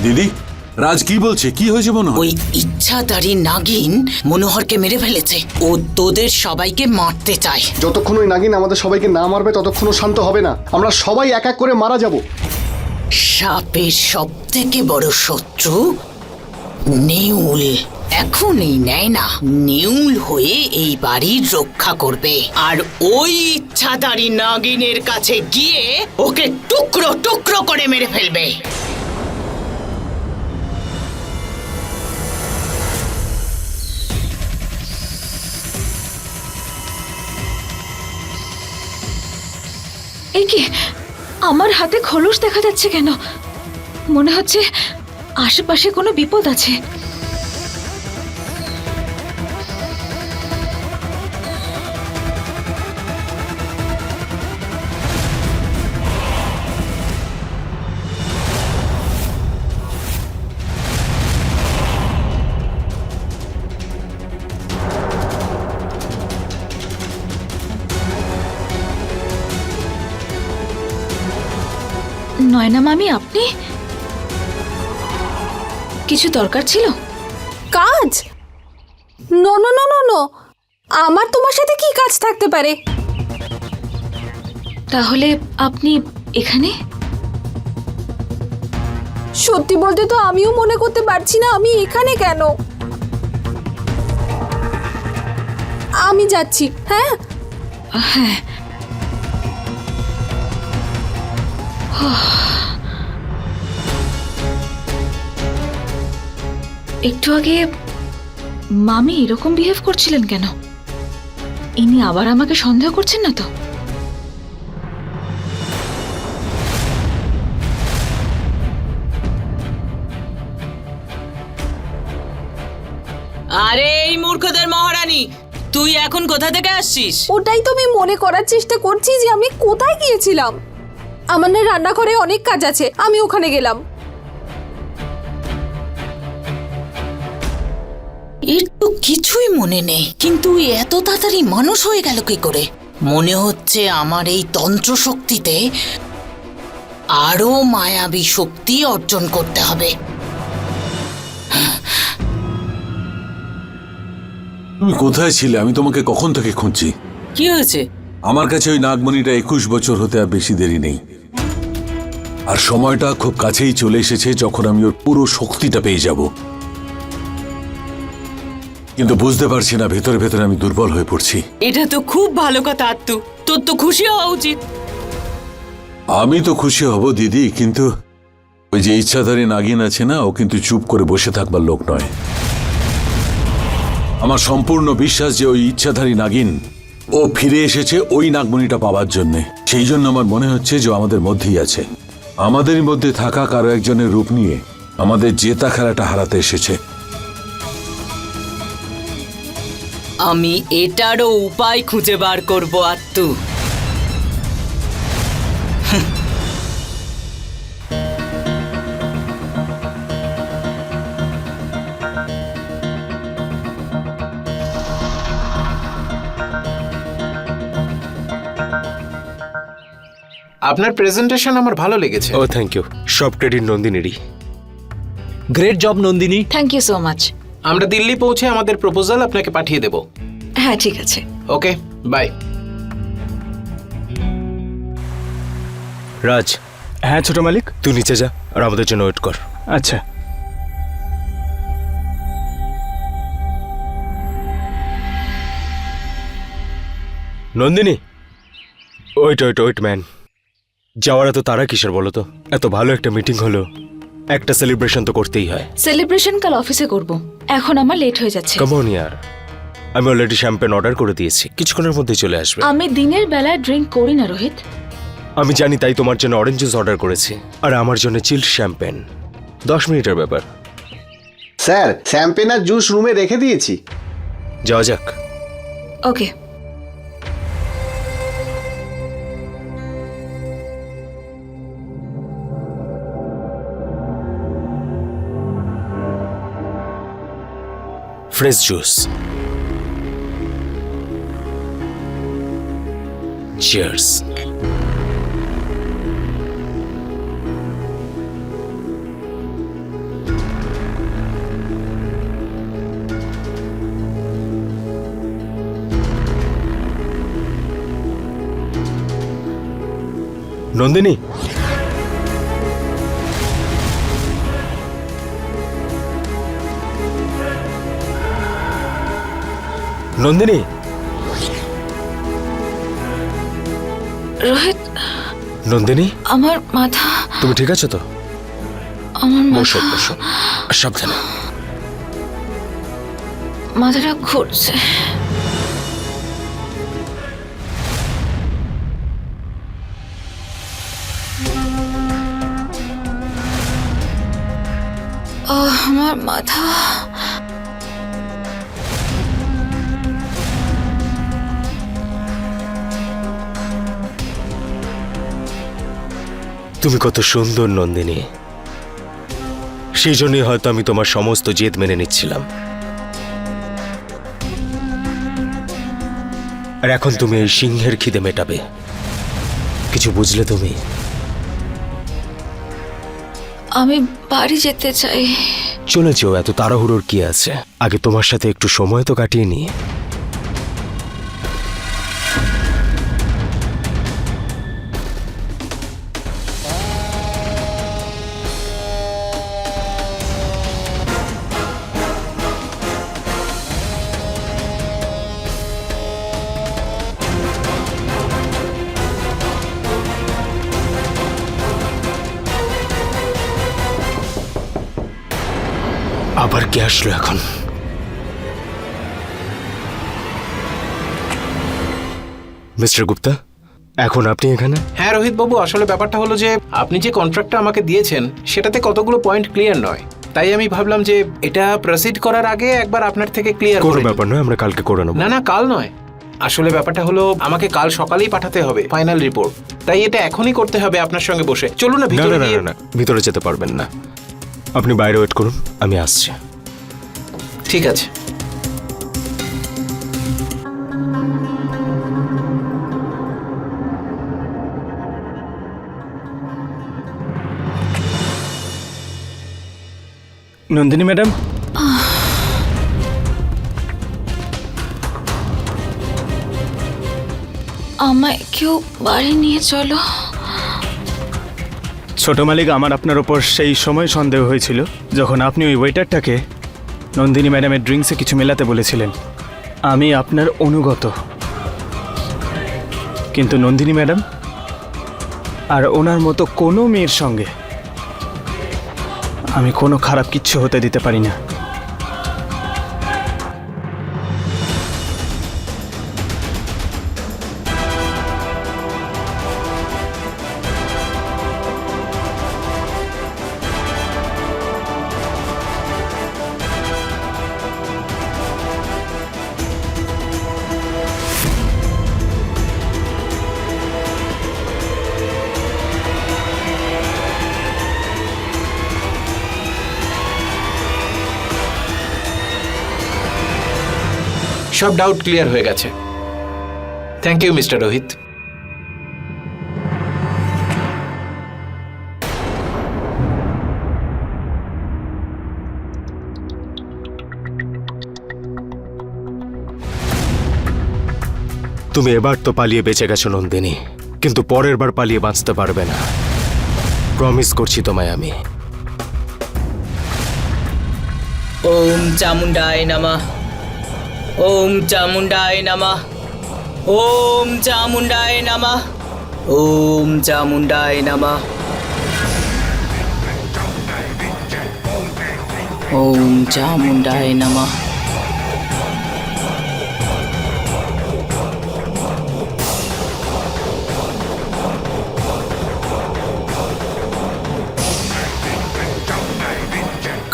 দিদি, রাজ কি বলছে? কি হয়েছে মনে হয়? ওই ইচ্ছাধারী নাগিন মনোহরকে মেরে ফেলেছে। ও তোদের সবাইকে মারতে চায়। যতক্ষণ ওই নাগিন আমাদের সবাইকে না মারবে ততক্ষণ ও শান্ত হবে না। আমরা সবাই এক এক করে মারা যাব। সাপের সব থেকে বড় শত্রু নেউল। এখনই নেয় না, নেউল হয়ে এই বাড়ির রক্ষা করবে। আর ওই ইচ্ছাধারী নাগিনের কাছে গিয়ে ওকে টুকরো টুকরো করে মেরে ফেলবে। এই কি, আমার হাতে খোলস দেখা যাচ্ছে কেন? মনে হচ্ছে আশেপাশে কোনো বিপদ আছে। নয়না মামি, আপনি? কিছু দরকার ছিল? কাজ? No no no no no, আমার তোমার সাথে কি কাজ থাকতে পারে? তাহলে আপনি এখানে? সত্যি বলতে তো আমিও মনে করতে পারছি না আমি এখানে কেন। আমি যাচ্ছি। হ্যাঁ হ্যাঁ। একটু আগে মামি এরকম বিহেভ করছিলেন কেন? ইনি আবার আমাকে সন্দেহ করছেন না তো? আরে এই মূর্খদের মহারানী, তুই এখন কোথা থেকে আসছিস? ওটাই তো আমি মনে করার চেষ্টা করছি যে আমি কোথায় গিয়েছিলাম। আমার না রান্নাঘরে অনেক কাজ আছে, আমি ওখানে গেলাম। এর তো কিছুই মনে নেই, কিন্তু এত তাড়াতাড়ি মানুষ হয়ে গেল কি করে? মনে হচ্ছে আমার এই তন্ত্র শক্তিতে আরো মায়াবী শক্তি অর্জন করতে হবে। তুমি কোথায় ছিলে? আমি তোমাকে কখন থেকে খুঁজছি। কি হয়েছে? আমার কাছে ওই নাগমণিটা 21 বছর হতে আর বেশি দেরি নেই, আর সময়টা খুব কাছেই চলে এসেছে যখন আমি ওর পুরো শক্তিটা পেয়ে যাব। কিন্তু বুঝতে পারছি না, ভেতরে ভেতরে আমি দুর্বল হয়ে পড়ছি। এটা তো খুব ভালো কথা আত্তু, তোর তো খুশি হওয়া উচিত। আমি তো খুশি হব দিদি, কিন্তু ওই যে ইচ্ছাধারী নাগিন আছে না, ও কিন্তু চুপ করে বসে থাকবার লোক নয়। আমার সম্পূর্ণ বিশ্বাস যে ওই ইচ্ছাধারী নাগিন ও ফিরে এসেছে ওই নাগমণিটা পাওয়ার জন্য। সেই জন্য আমার মনে হচ্ছে যে আমাদের মধ্যেই আছে। আমাদেরই মধ্যে থাকা কারো একজনের রূপ নিয়ে আমাদের জেতা খেলাটা হারাতে এসেছে। আমি এটারও উপায় খুঁজে বার করব আত্তু। আপনার প্রেজেন্টেশন আমার ভালো লেগেছে। ও থ্যাংক ইউ। সব ক্রেডিট নন্দিনীরই। Great job Nandini. Thank you so much. আমরা দিল্লি পৌঁছে আমাদের প্রপোজাল আপনাকে পাঠিয়ে দেব। হ্যাঁ ঠিক আছে। ওকে, বাই। রাজ, হ্যাঁ ছোট মালিক। তুই নিচে যা আর আমাদের জন্য ওয়েট কর। আচ্ছা। Nandini, wait wait wait man. যাওয়ার এত তারা কিসের বলো তো? এত ভালো একটা মিটিং হলো, একটা সেলিব্রেশন তো করতেই হয়। সেলিব্রেশন কাল অফিসে করব, এখন আমার লেট হয়ে যাচ্ছে। কাম অন ইয়ার, আমি অলরেডি শ্যাম্পেন অর্ডার করে দিয়েছি, কিছুক্ষণের মধ্যেই চলে আসবে। আমি দিনের বেলায় ড্রিঙ্ক করি না রোহিত। আমি জানি, তাই তোমার জন্য অরেঞ্জ জুস অর্ডার করেছি, আর আমার জন্য চিল্ড শ্যাম্পেন। 10 মিনিটের ব্যাপার। স্যার, শ্যাম্পেন আর জুস রুমে রেখে দিয়েছি। যাওয়া যাক। Okay. Fresh juice. Cheers. Nandini, Nandini, Rohit, Nandini, আমার মাথা, তুমি ঠিক আছো তো? আমার বসো মাথা, বসো, সাবধানে। মাথাটা ঘুরছে। আমার মাথা। তুমি কত সুন্দর নন্দিনী, সেই জন্যই হয়তো আমি তোমার সমস্ত জেদ মেনে নিচ্ছিলাম। আর এখন তুমি এই সিংহের খিদে মেটাবে, কিছু বুঝলে তুমি? আমি বাড়ি যেতে চাই। চলে যেও, এত তাড়াহুড়োর কি আছে? আগে তোমার সাথে একটু সময় তো কাটিয়ে নি। আবার কে আসলো এখন? মিস্টার গুপ্তা, এখন আপনি এখানে? হ্যাঁ রোহিত বাবু, আসলে ব্যাপারটা হলো যে আপনি যে কন্ট্রাক্টটা আমাকে দিয়েছেন সেটাতে কতগুলো পয়েন্ট ক্লিয়ার নয়, তাই আমি ভাবলাম যে এটা প্রসিড করার আগে একবার আপনার থেকে ক্লিয়ার কোনো করে নিই। ব্যাপার নয়, আমরা কালকে করে নেব। না না, কাল নয়। আসলে ব্যাপারটা হলো আমাকে কাল সকালেই পাঠাতে হবে ফাইনাল রিপোর্ট, তাই এটা এখনই করতে হবে আপনার সঙ্গে বসে। চলুন না না ভিতরে না না গিয়ে। না, ভিতরে যেতে পারবেন না, আপনি বাইরে ওয়েট করুন, আমি আসছি। ঠিক আছে। নন্দিনী ম্যাডাম, আমায় কেউ বাড়ি নিয়ে চলো। ছোট মালিক, আমার আপনার ওপর সেই সময় সন্দেহ হয়েছিল যখন আপনি ওই ওয়েটারটাকে নন্দিনী ম্যাডামের ড্রিঙ্কসে কিছু মেলাতে বলেছিলেন। আমি আপনার অনুগত, কিন্তু নন্দিনী ম্যাডাম আর ওনার মতো কোনো মেয়ের সঙ্গে আমি কোনো খারাপ কিচ্ছু হতে দিতে পারি না। সব ডাউট ক্লিয়ার হয়ে গেছে। Thank you mister Rohit. তুমি এবার তো পালিয়ে বেঁচে গেছো নন্দিনী, কিন্তু পরের বার পালিয়ে বাঁচতে পারবে না, প্রমিস করছি তোমায় আমি। ওম চামুন্ডায় নমঃ। ওম চামুন্ডায় নমঃ। ওম চামুন্ডায় নমঃ। ওম চামুন্ডায় নমঃ। ওম চামুন্ডায় নমঃ।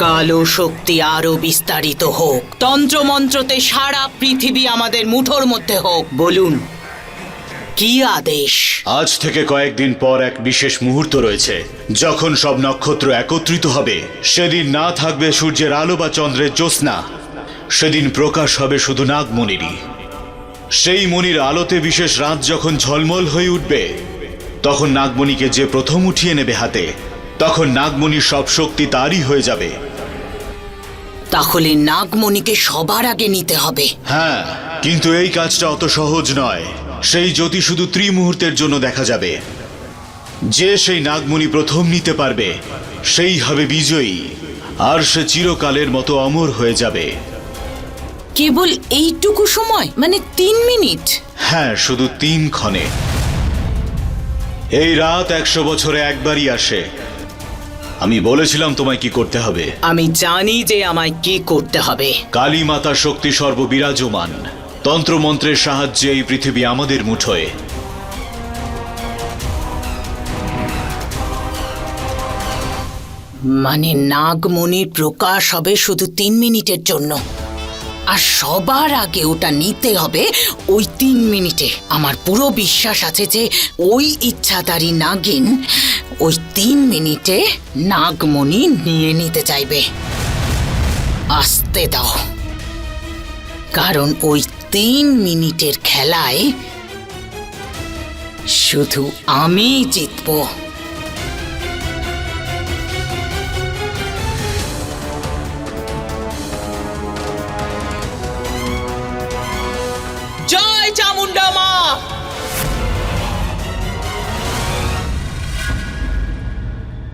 কালো শক্তি আরো বিস্তারিত হোক, তন্ত্রমন্ত্রতে সারা পৃথিবী আমাদের মুঠোর মধ্যে হোক। বলুন কি আদেশ? আজ থেকে কয়েকদিন পর এক বিশেষ মুহূর্ত রয়েছে, যখন সব নক্ষত্র একত্রিত হবে। সেদিন না থাকবে সূর্যের আলো বা চন্দ্রের জ্যোৎস্না, সেদিন প্রকাশ হবে শুধু নাগমণিরই। সেই মণির আলোতে বিশেষ রাত যখন ঝলমল হয়ে উঠবে, তখন নাগমণিকে যে প্রথম উঠিয়ে নেবে হাতে, তখন নাগমণির সব শক্তি তারই হয়ে যাবে। তাহলে নাগমণিকে সবার আগে নিতে হবে। হ্যাঁ, কিন্তু এই কাজটা অত সহজ নয়। সেই জ্যোতি শুধু ত্রিমুহূর্তের জন্য দেখা যাবে। যে সেই নাগমণি প্রথম নিতে পারবে সেই হবে বিজয়ী, আর সে চিরকালের মতো অমর হয়ে যাবে। কেবল এইটুকু সময়, মানে 3 মিনিট? হ্যাঁ, শুধু 3 ক্ষণে। এই রাত 100 বছরে একবারই আসে। আমি বলেছিলাম তোমায় কি করতে হবে। আমি জানি যে আমায় কি করতে হবে। কালী মাতা শক্তি সর্ববিরাজমান। তন্ত্রমন্ত্রের সাহায্যে এই পৃথিবী আমাদের মুঠোয়। মানে নাগমণির প্রকাশ হবে শুধু 3 মিনিটের জন্য, আর সবার আগে ওটা নিতে হবে ওই 3 মিনিটে। আমার পুরো বিশ্বাস আছে যে ওই ইচ্ছাধারী নাগিন ওই 3 মিনিটে নাগমণি নিয়ে নিতে চাইবে। আসতে দাও, কারণ ওই 3 মিনিটের খেলায় শুধু আমিই জিতবো।